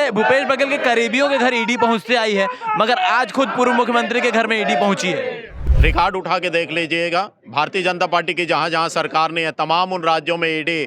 से भूपेश बघेल के करीबियों के घर ईडी पहुंचते आई है, मगर आज खुद पूर्व मुख्यमंत्री के घर में ईडी पहुंची है। रिकॉर्ड उठा के देख लीजिएगा, भारतीय जनता पार्टी की जहां जहां सरकार ने तमाम उन राज्यों में ईडी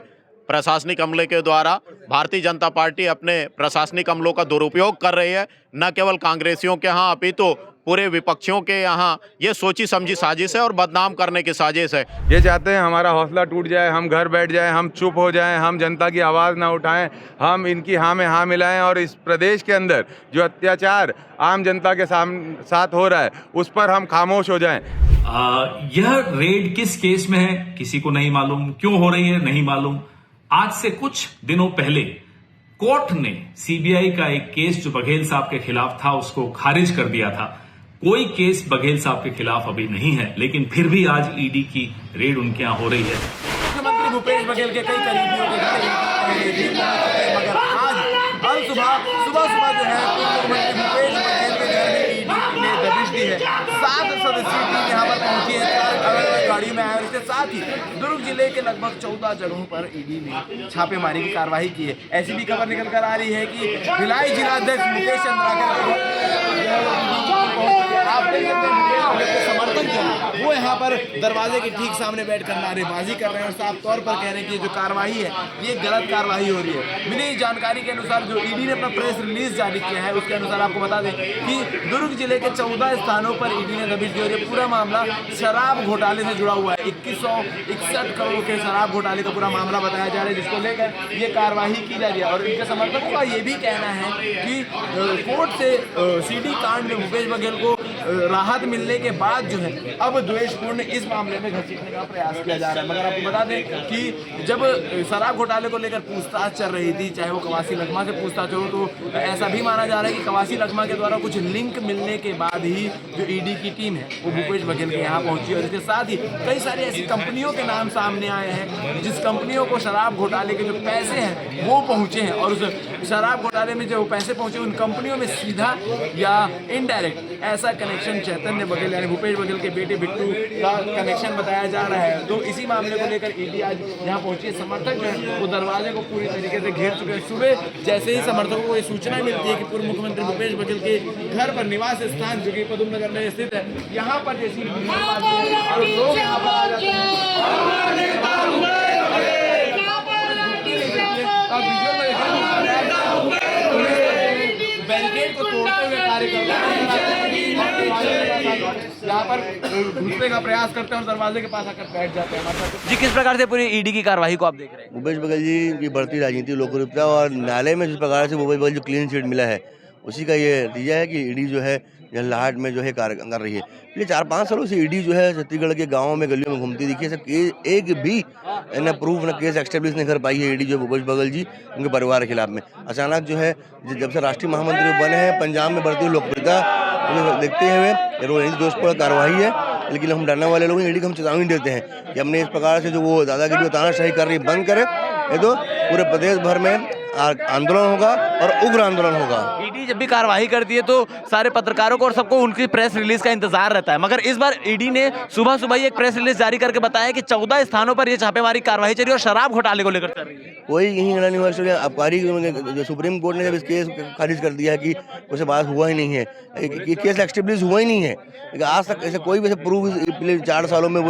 प्रशासनिक अमले के द्वारा भारतीय जनता पार्टी अपने प्रशासनिक अमलों का दुरुपयोग कर रही है। न केवल कांग्रेसियों के यहाँ अपितु पूरे विपक्षियों के यहाँ ये सोची समझी साजिश है और बदनाम करने की साजिश है। ये चाहते हैं हमारा हौसला टूट जाए, हम घर बैठ जाएं, हम चुप हो जाएं, हम जनता की आवाज़ ना उठाएं, हम इनकी हाँ में हाँ मिलाएं और इस प्रदेश के अंदर जो अत्याचार आम जनता के साथ हो रहा है उस पर हम खामोश हो जाएं। यह रेड किस केस में है किसी को नहीं मालूम, क्यों हो रही है नहीं मालूम। आज से कुछ दिनों पहले कोर्ट ने सीबीआई का एक केस जो बघेल साहब के खिलाफ था उसको खारिज कर दिया था। कोई केस बघेल साहब के खिलाफ अभी नहीं है, लेकिन फिर भी आज ईडी की रेड उनके यहाँ हो रही है। मुख्यमंत्री भूपेश बघेल के कई करीबियों के घर मगर आज सुबह जो है मुख्यमंत्री भूपेश बघेल के घर में ईडी ने दबिश दी है। 7 सदस्यीय टीम यहाँ पर पहुंची है, 4 अलग-अलग गाड़ी में आए और इसके साथ ही दुर्ग जिले के लगभग 14 जगहों पर ईडी ने छापेमारी की कार्रवाई की है। ऐसी भी खबर निकल कर आ रही है कि भिलाई जिलाध्यक्ष मुकेश आप देख सकते हैं समर्थक जो है वो यहाँ पर दरवाजे के ठीक सामने बैठकर नारेबाजी कर रहे हैं और साफ तौर पर कह रहे हैं कि जो कार्रवाई है ये गलत कार्रवाई हो रही है। मिली जानकारी के अनुसार जो ईडी ने अपना प्रेस रिलीज जारी किया है उसके अनुसार आपको बता दें कि दुर्ग जिले के 14 स्थानों पर ईडी ने दबिश दी और ये पूरा मामला शराब घोटाले से जुड़ा हुआ है। 2161 करोड़ के शराब घोटाले का पूरा मामला बताया जा रहा है, जिसको लेकर ये कार्रवाई की जा रही है। और इनके समर्थकों का ये भी कहना है कि कोर्ट से सीडी कांड में भूपेश बघेल को राहत मिलने के बाद जो है अब द्वेषपूर्ण इस मामले में घसीटने का प्रयास किया जा रहा है। मगर आपको बता दें कि जब शराब घोटाले को लेकर पूछताछ चल रही थी, चाहे वो कवासी लखमा से पूछताछ हो, तो ऐसा भी माना जा रहा है कि कवासी लखमा के द्वारा कुछ लिंक मिलने के बाद ही जो ईडी की टीम है वो भूपेश बघेल के यहाँ पहुंची और इसके साथ ही कई सारी ऐसी कंपनियों के नाम सामने आए हैं जिस कंपनियों को शराब घोटाले के जो पैसे हैं वो पहुंचे हैं और उस शराब घोटाले में जो पैसे पहुंचे उन कंपनियों में सीधा या इनडायरेक्ट ऐसा कनेक्शन चैतन्य बघेल यानी भूपेश बघेल के बेटे बिट्टू का कनेक्शन बताया जा रहा है। तो इसी मामले को लेकर ईडी आज यहाँ पहुंची है। समर्थक जो है वो दरवाजे को पूरी तरीके से घेर चुके हैं। सुबह जैसे ही समर्थकों को ये सूचना मिलती है कि पूर्व मुख्यमंत्री भूपेश बघेल के घर पर निवास स्थान जो कि पदम नगर में स्थित है, यहाँ पर जैसी लोग यहाँ पर आ जाते हैं। बैरिकेड को तोड़ते हुए कार्य करते हैं, यहाँ पर घुसने का प्रयास करते हैं और दरवाजे के पास आकर बैठ जाते हैं। जी, किस प्रकार से पूरी ईडी की कार्रवाई को आप देख रहे हैं? भूपेश बघेल जी की बढ़ती राजनीतिक लोकप्रियता और न्यायालय में जिस प्रकार से भूपेश बघेल जो क्लीन चिट मिला है उसी का ये नतीजा है कि ईडी जो है जल्लाहट में जो है कार्य कर रही है। पिछले 4-5 सालों से ईडी जो है छत्तीसगढ़ के गाँव में गलियों में घूमती दिखी है। सब एक भी न प्रूफ न केस एस्टेब्लिश नहीं कर पाई है ईडी जो भूपेश बघेल जी उनके परिवार के खिलाफ में। अचानक जो है जब से राष्ट्रीय महामंत्री बने हैं पंजाब में बढ़ती हुई लोकप्रियता देखते हुए रोहित दोषपूर्ण कार्रवाई है। लेकिन हम डरने वाले लोग ईडी को हम चेतावनी देते हैं कि हमने इस प्रकार से जो वो दादागिरी तानाशाही कर रही है बंद करे, ये तो पूरे प्रदेश भर में आंदोलन होगा और उग्र आंदोलन होगा। ईडी जब भी कार्रवाई करती है तो सारे पत्रकारों को और सबको उनकी प्रेस रिलीज का इंतजार रहता है, मगर इस बार ईडी ने सुबह ही एक प्रेस रिलीज जारी करके बताया कि 14 स्थानों पर ये छापेमारी कार्रवाई चल रही है और शराब घोटाले को लेकर चल रही है। कोई यही यूनिवर्सिटी आबकारी जो सुप्रीम कोर्ट ने जब इस केस खारिज कर दिया कि उससे बात हुआ ही नहीं है, केस एस्टेब्लिश हुआ ही नहीं है, लेकिन आज तक ऐसे कोई भी प्रूफ पिछले 4 सालों में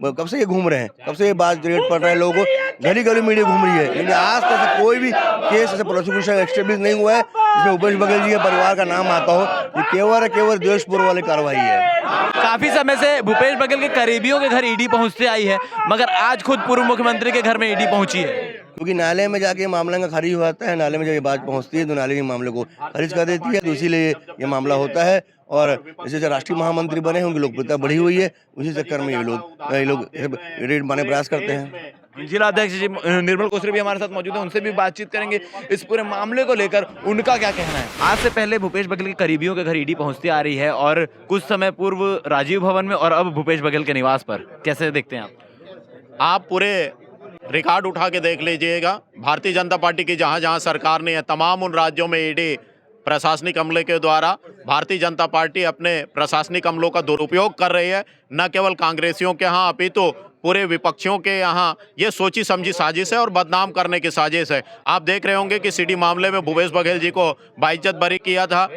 कब से ये घूम रहे हैं, कब से ये बात रेट पड़ रहा है, लोगों को घड़ी घड़ी मीडिया घूम रही है, लेकिन आज तक कोई भी केस ऐसे प्रोसिक्यूशन एस्टेब्लिश नहीं हुआ है जिसमें भूपेश बघेल जी के परिवार का नाम आता हो। ये केवल देशपूर्व वाली कार्रवाई है। काफी समय से भूपेश बघेल के करीबियों के घर ईडी पहुंचते आई है, मगर आज खुद पूर्व मुख्यमंत्री के घर में ईडी पहुंची है। क्योंकि न्यायालय में जाके मामला का खारिज हो जाता है, न्यायालय में जब ये बात पहुंचती है तो न्यायालय के मामले को खारिज कर देती है, तो इसीलिए ये मामला होता है। और जैसे राष्ट्रीय महामंत्री बने हैं उनकी लोकप्रियता बढ़ी हुई है, उसी चक्कर में ये लोग रेड बनाने प्रयास करते हैं। जिला अध्यक्ष जी निर्मल कोसरी भी हमारे साथ मौजूद है, उनसे भी बातचीत करेंगे इस पूरे मामले को लेकर, उनका क्या कहना है। आज से पहले भूपेश बघेल के करीबियों के घर ईडी पहुंचती आ रही है और कुछ समय पूर्व राजीव भवन में और अब भूपेश बघेल के निवास पर, कैसे देखते हैं आप पूरे रिकॉर्ड उठा के देख लीजिएगा, भारतीय जनता पार्टी की जहां जहां सरकार ने तमाम उन राज्यों में ईडी प्रशासनिक अमले के द्वारा भारतीय जनता पार्टी अपने प्रशासनिक अमलों का दुरुपयोग कर रही है। न केवल कांग्रेसियों के यहाँ अपितु पूरे विपक्षियों के यहाँ ये सोची समझी साजिश है और बदनाम करने की साजिश है। आप देख रहे होंगे कि सीडी मामले में भूपेश बघेल जी को बाइज्जत बरी किया था।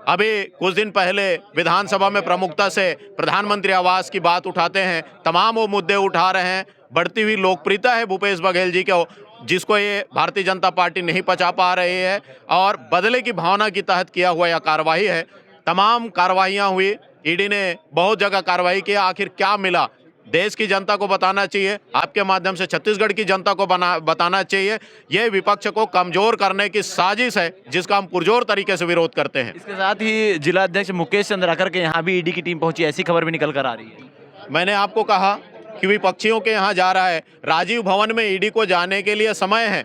अभी कुछ दिन पहले विधानसभा में प्रमुखता से प्रधानमंत्री आवास की बात उठाते हैं, तमाम वो मुद्दे उठा रहे हैं। बढ़ती हुई लोकप्रियता है भूपेश बघेल जी को, जिसको ये भारतीय जनता पार्टी नहीं पचा पा रही है और बदले की भावना के तहत किया हुआ यह कार्रवाई है। तमाम कार्रवाइयाँ हुई, ईडी ने बहुत जगह कार्रवाई किया, आखिर क्या मिला देश की जनता को बताना चाहिए, आपके माध्यम से छत्तीसगढ़ की जनता को बताना चाहिए। यह विपक्ष को कमजोर करने की साजिश है जिसका हम पुरजोर तरीके से विरोध करते हैं। इसके साथ ही जिला अध्यक्ष मुकेश चंद्राकर के यहाँ भी ईडी की टीम पहुंची, ऐसी खबर भी निकल कर आ रही है। मैंने आपको कहा कि विपक्षियों के यहाँ जा रहा है। राजीव भवन में ईडी को जाने के लिए समय है।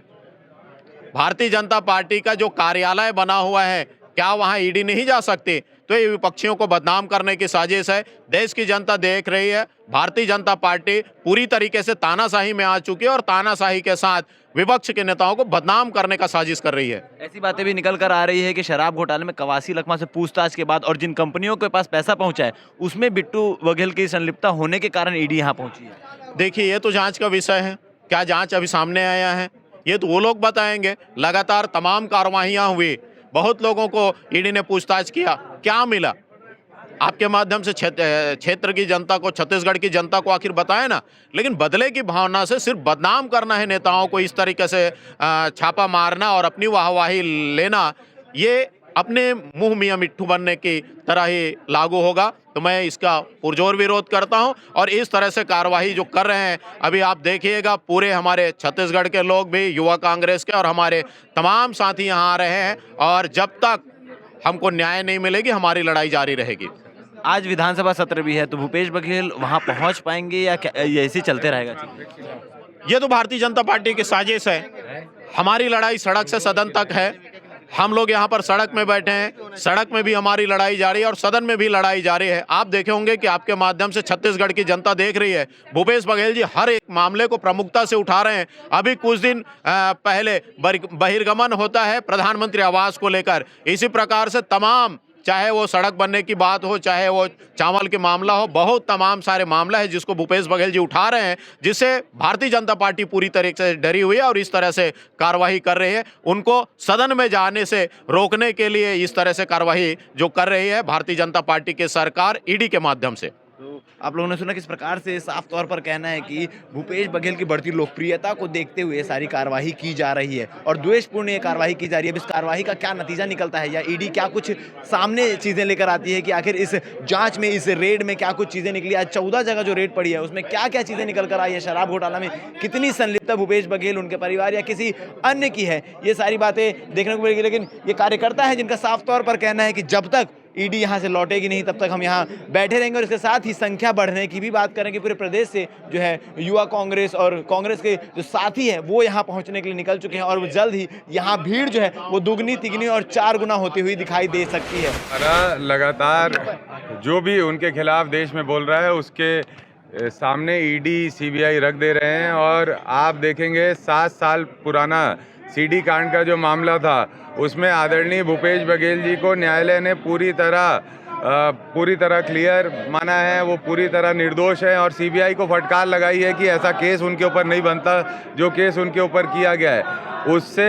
भारतीय जनता पार्टी का जो कार्यालय बना हुआ है, क्या वहाँ ईडी नहीं जा सकती? तो ये विपक्षियों को बदनाम करने की साजिश है। देश की जनता देख रही है, भारतीय जनता पार्टी पूरी तरीके से तानाशाही में आ चुकी है और तानाशाही के साथ विपक्ष के नेताओं को बदनाम करने का साजिश कर रही है। ऐसी बातें भी निकल कर आ रही है कि शराब घोटाले में कवासी लखमा से पूछताछ के बाद और जिन कंपनियों के पास पैसा पहुंचा है उसमें बिट्टू बघेल की संलिप्तता होने के कारण ईडी यहाँ पहुंची है। देखिए, ये तो जांच का विषय है। क्या जांच अभी सामने आया है ये तो वो लोग बताएंगे। लगातार तमाम कार्रवाइयाँ हुई, बहुत लोगों को ईडी ने पूछताछ किया, क्या मिला? आपके माध्यम से क्षेत्र की जनता को, छत्तीसगढ़ की जनता को आखिर बताए ना। लेकिन बदले की भावना से सिर्फ बदनाम करना है नेताओं को, इस तरीके से छापा मारना और अपनी वाहवाही लेना, ये अपने मुंह मियां मिट्ठू बनने की तरह ही लागू होगा। तो मैं इसका पुरजोर विरोध करता हूं और इस तरह से कार्रवाई जो कर रहे हैं, अभी आप देखिएगा पूरे हमारे छत्तीसगढ़ के लोग भी, युवा कांग्रेस के और हमारे तमाम साथी यहाँ आ रहे हैं और जब तक हमको न्याय नहीं मिलेगी हमारी लड़ाई जारी रहेगी। आज विधानसभा सत्र भी है, तो भूपेश बघेल वहाँ पहुँच पाएंगे या ये ऐसे ही चलते रहेगा? ये तो भारतीय जनता पार्टी की साजिश है। हमारी लड़ाई सड़क से सदन तक है। हम लोग यहाँ पर सड़क में बैठे हैं, सड़क में भी हमारी लड़ाई जारी है और सदन में भी लड़ाई जारी है। आप देखे होंगे कि आपके माध्यम से छत्तीसगढ़ की जनता देख रही है, भूपेश बघेल जी हर एक मामले को प्रमुखता से उठा रहे हैं। अभी कुछ दिन पहले बहिर्गमन होता है प्रधानमंत्री आवास को लेकर। इसी प्रकार से तमाम, चाहे वो सड़क बनने की बात हो, चाहे वो चावल के मामला हो, बहुत तमाम सारे मामला है जिसको भूपेश बघेल जी उठा रहे हैं, जिससे भारतीय जनता पार्टी पूरी तरीके से डरी हुई है और इस तरह से कार्रवाई कर रही है। उनको सदन में जाने से रोकने के लिए इस तरह से कार्रवाई जो कर रही है भारतीय जनता पार्टी की सरकार ईडी के माध्यम से। तो आप लोगों ने सुना किस प्रकार से साफ तौर पर कहना है कि भूपेश बघेल की बढ़ती लोकप्रियता को देखते हुए सारी कार्रवाई की जा रही है और द्वेषपूर्ण ये कार्रवाई की जा रही है। अब इस कार्रवाई का क्या नतीजा निकलता है या ईडी क्या कुछ सामने चीज़ें लेकर आती है कि आखिर इस जांच में, इस रेड में क्या कुछ चीज़ें निकली? आज 14 जगह जो रेड पड़ी है उसमें क्या क्या चीज़ें निकल कर आई है? शराब घोटाला में कितनी संलिप्तता भूपेश बघेल, उनके परिवार या किसी अन्य की है, ये सारी बातें देखने को मिलेगी। लेकिन ये कार्यकर्ता है जिनका साफ तौर पर कहना है कि जब तक ईडी यहाँ से लौटेगी नहीं तब तक हम यहाँ बैठे रहेंगे। और इसके साथ ही संख्या बढ़ने की भी बात करेंगे। पूरे प्रदेश से जो है युवा कांग्रेस और कांग्रेस के जो साथी हैं वो यहाँ पहुँचने के लिए निकल चुके हैं और वो जल्द ही यहाँ भीड़ जो है वो दुगनी, तिगनी और 4 गुना होती हुई दिखाई दे सकती है। लगातार जो भी उनके खिलाफ देश में बोल रहा है उसके सामने ईडी, सीबीआई रख दे रहे हैं। और आप देखेंगे 7 साल पुराना सीडी कांड का जो मामला था उसमें आदरणीय भूपेश बघेल जी को न्यायालय ने पूरी तरह क्लियर माना है, वो पूरी तरह निर्दोष है। और सीबीआई को फटकार लगाई है कि ऐसा केस उनके ऊपर नहीं बनता जो केस उनके ऊपर किया गया है। उससे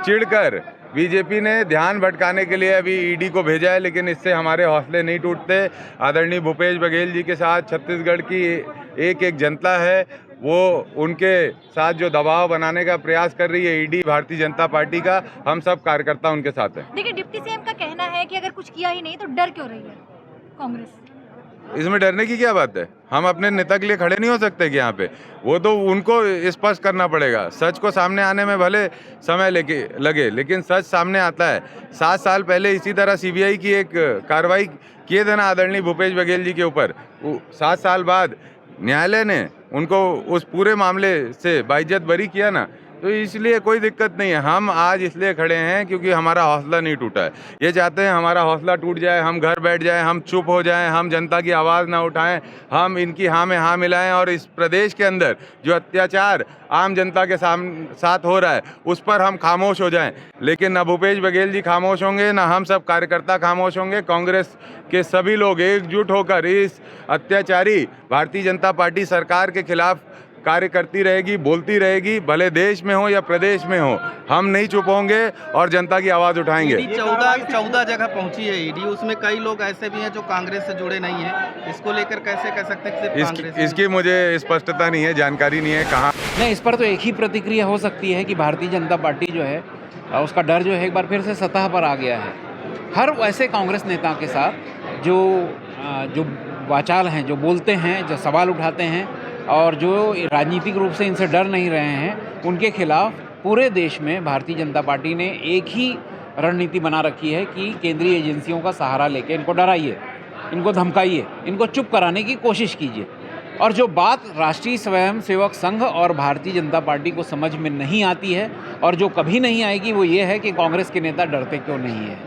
चिढ़कर बीजेपी ने ध्यान भटकाने के लिए अभी ईडी को भेजा है, लेकिन इससे हमारे हौसले नहीं टूटते। आदरणीय भूपेश बघेल जी के साथ छत्तीसगढ़ की एक जनता है, वो उनके साथ जो दबाव बनाने का प्रयास कर रही है ईडी, भारतीय जनता पार्टी का, हम सब कार्यकर्ता उनके साथ हैं। देखिए, डिप्टी सीएम का कहना है कि अगर कुछ किया ही नहीं तो डर क्यों रही है कांग्रेस? इसमें डरने की क्या बात है? हम अपने नेता के लिए खड़े नहीं हो सकते कि यहाँ पे? वो तो उनको स्पष्ट करना पड़ेगा। सच को सामने आने में भले समय लगे, लेकिन सच सामने आता है। 7 साल पहले इसी तरह सीबीआई की एक कार्रवाई किए थे ना आदरणीय भूपेश बघेल जी के ऊपर। 7 साल बाद न्यायालय ने उनको उस पूरे मामले से बाइज्जत बरी किया ना, तो इसलिए कोई दिक्कत नहीं है। हम आज इसलिए खड़े हैं क्योंकि हमारा हौसला नहीं टूटा है। ये चाहते हैं हमारा हौसला टूट जाए, हम घर बैठ जाएं, हम चुप हो जाएं, हम जनता की आवाज़ ना उठाएं, हम इनकी हाँ में हाँ मिलाएं और इस प्रदेश के अंदर जो अत्याचार आम जनता के साथ हो रहा है उस पर हम खामोश हो जाएं। लेकिन ना भूपेश बघेल जी खामोश होंगे, ना हम सब कार्यकर्ता खामोश होंगे। कांग्रेस के सभी लोग एकजुट होकर इस अत्याचारी भारतीय जनता पार्टी सरकार के खिलाफ कार्य करती रहेगी, बोलती रहेगी, भले देश में हो या प्रदेश में हो। हम नहीं चुप होंगे और जनता की आवाज़ उठाएंगे। 14 जगह पहुंची है ईडी, उसमें कई लोग ऐसे भी हैं जो कांग्रेस से जुड़े नहीं हैं। इसको लेकर कैसे कह सकते हैं कि सिर्फ कांग्रेस? इसकी मुझे स्पष्टता नहीं है, जानकारी नहीं है कहाँ। नहीं, इस पर तो एक ही प्रतिक्रिया हो सकती है कि भारतीय जनता पार्टी जो है उसका डर जो है एक बार फिर से सतह पर आ गया है। हर ऐसे कांग्रेस नेता के साथ जो वाचाल हैं, जो बोलते हैं, जो सवाल उठाते हैं और जो राजनीतिक रूप से इनसे डर नहीं रहे हैं, उनके खिलाफ पूरे देश में भारतीय जनता पार्टी ने एक ही रणनीति बना रखी है कि केंद्रीय एजेंसियों का सहारा लेके इनको डराइए, इनको धमकाइए, इनको चुप कराने की कोशिश कीजिए। और जो बात राष्ट्रीय स्वयंसेवक संघ और भारतीय जनता पार्टी को समझ में नहीं आती है और जो कभी नहीं आएगी वो ये है कि कांग्रेस के नेता डरते क्यों नहीं है।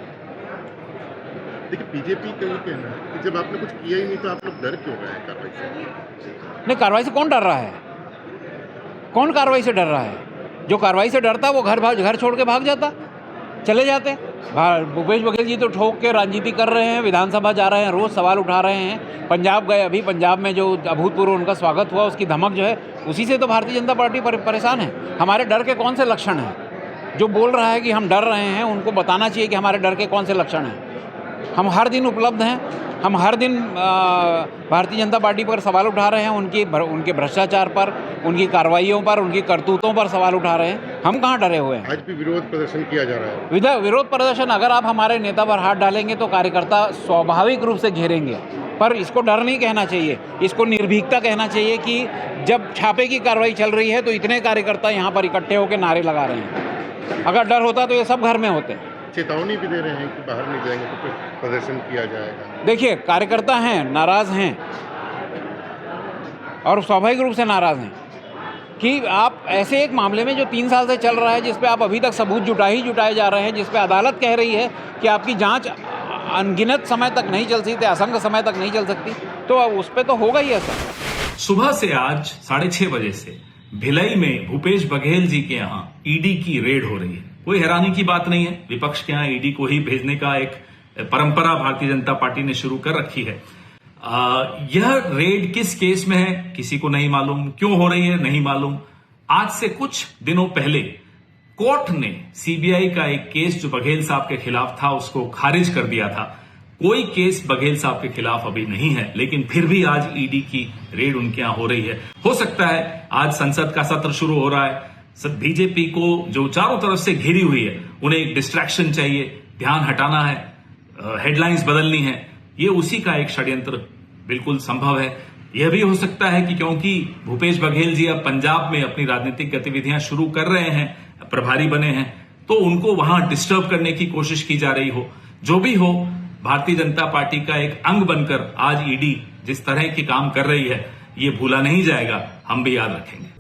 देखिए, बीजेपी का ये कहना है कि जब आपने कुछ किया ही नहीं तो आप लोग डर क्यों रहे हैं कार्रवाई से? नहीं, कार्रवाई से कौन डर रहा है? कौन कार्रवाई से डर रहा है? जो कार्रवाई से डरता वो घर छोड़ के भाग जाता, चले जाते। भूपेश बघेल जी तो ठोक के राजनीति कर रहे हैं, विधानसभा जा रहे हैं, रोज़ सवाल उठा रहे हैं। पंजाब गए, अभी पंजाब में जो अभूतपूर्व उनका स्वागत हुआ, उसकी धमक जो है उसी से तो भारतीय जनता पार्टी परेशान है। हमारे डर के कौन से लक्षण हैं? जो बोल रहा है कि हम डर रहे हैं उनको बताना चाहिए कि हमारे डर के कौन से लक्षण हैं। हम हर दिन उपलब्ध हैं, हम हर दिन भारतीय जनता पार्टी पर सवाल उठा रहे हैं, उनके भ्रष्टाचार पर, उनकी कार्रवाइयों पर, उनकी करतूतों पर सवाल उठा रहे हैं। हम कहाँ डरे हुए हैं? आज भी विरोध प्रदर्शन किया जा रहा है। विरोध प्रदर्शन अगर आप हमारे नेता पर हाथ डालेंगे तो कार्यकर्ता स्वाभाविक रूप से घेरेंगे, पर इसको डर नहीं कहना चाहिए, इसको निर्भीकता कहना चाहिए कि जब छापे की कार्रवाई चल रही है तो इतने कार्यकर्ता यहाँ पर इकट्ठे होकर नारे लगा रहे हैं। अगर डर होता तो ये सब घर में होते। चेतावनी भी दे रहे हैं कि बाहर नहीं जाएंगे तो फिर प्रदर्शन किया जाएगा। देखिए, कार्यकर्ता हैं, नाराज़ हैं और स्वाभाविक रूप से नाराज़ हैं कि आप ऐसे एक मामले में जो 3 साल से चल रहा है, जिस पे आप अभी तक सबूत जुटाए जा रहे हैं, जिस पे अदालत कह रही है कि आपकी जांच अनगिनत समय तक नहीं चल सकती, असंख्य समय तक नहीं चल सकती, तो उस पर तो होगा ही ऐसा। सुबह से आज 6:30 बजे से भिलाई में भूपेश बघेल जी के यहाँ ईडी की रेड हो रही है। कोई हैरानी की बात नहीं है, विपक्ष के यहाँ ईडी को ही भेजने का एक परंपरा भारतीय जनता पार्टी ने शुरू कर रखी है। यह रेड किस केस में है किसी को नहीं मालूम, क्यों हो रही है नहीं मालूम। आज से कुछ दिनों पहले कोर्ट ने सीबीआई का एक केस जो बघेल साहब के खिलाफ था उसको खारिज कर दिया था। कोई केस बघेल साहब के खिलाफ अभी नहीं है, लेकिन फिर भी आज ईडी की रेड उनके यहाँ हो रही है। हो सकता है आज संसद का सत्र शुरू हो रहा है, बीजेपी को जो चारों तरफ से घिरी हुई है उन्हें एक डिस्ट्रैक्शन चाहिए, ध्यान हटाना है, हेडलाइंस बदलनी है। ये उसी का एक षड्यंत्र बिल्कुल संभव है। यह भी हो सकता है कि क्योंकि भूपेश बघेल जी अब पंजाब में अपनी राजनीतिक गतिविधियां शुरू कर रहे हैं, प्रभारी बने हैं, तो उनको वहां डिस्टर्ब करने की कोशिश की जा रही हो। जो भी हो, भारतीय जनता पार्टी का एक अंग बनकर आज ईडी जिस तरह के काम कर रही है ये भूला नहीं जाएगा, हम भी याद रखेंगे।